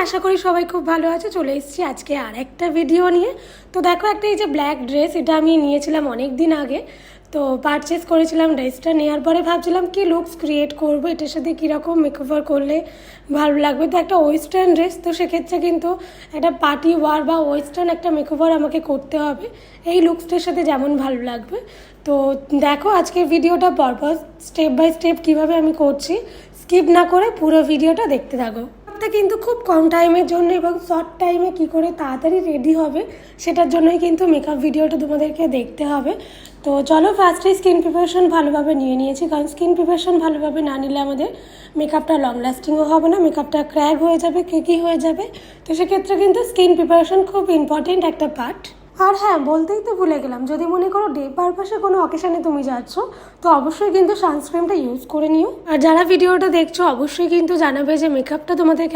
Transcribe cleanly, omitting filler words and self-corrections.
আশা করি সবাই খুব ভালো আছে। চলে এসেছি আজকে আর একটা ভিডিও নিয়ে। তো দেখো একটা এই যে ব্ল্যাক ড্রেস, এটা আমি নিয়েছিলাম অনেক দিন আগে। তো পারচেস করেছিলাম ড্রেসটা, নেওয়ার পরে ভাবছিলাম কি লুকস ক্রিয়েট করবো, এটার সাথে কীরকম মেকওভার করলে ভালো লাগবে। তো একটা ওয়েস্টার্ন ড্রেস, তো সেক্ষেত্রে কিন্তু একটা পার্টি ওয়ার বা ওয়েস্টার্ন একটা মেকওভার আমাকে করতে হবে এই লুকসটার সাথে, যেমন ভালো লাগবে। তো দেখো আজকের ভিডিওটা পরপর স্টেপ বাই স্টেপ কীভাবে আমি করছি, স্কিপ না করে পুরো ভিডিওটা দেখতে থাকো। কিন্তু খুব কম টাইমের জন্য এবং শর্ট টাইমে কি করে তাড়াতাড়ি রেডি হবে সেটার জন্যই কিন্তু মেকআপ ভিডিওটা তোমাদেরকে দেখতে হবে। তো চলো, ফার্স্টে স্কিন প্রিপারেশন ভালোভাবে নিয়েছি, কারণ স্কিন প্রিপারেশন ভালোভাবে না নিলে আমাদের মেকআপটা লং লাস্টিংও হবে না, মেকআপটা ক্র্যাক হয়ে যাবে, কেকি হয়ে যাবে। তো সেক্ষেত্রে কিন্তু স্কিন প্রিপারেশন খুব ইম্পর্টেন্ট একটা পার্ট। আর হ্যাঁ, বলতেই তো ভুলে গেলাম, যদি মনে করো ডে পারপাসে কোনো অকেশানে তুমি যাচ্ছ, তো অবশ্যই কিন্তু সানস্ক্রিনটা ইউজ করে নিও। আর যারা ভিডিওটা দেখছো অবশ্যই কিন্তু জানাবে যে মেকআপটা তোমাদের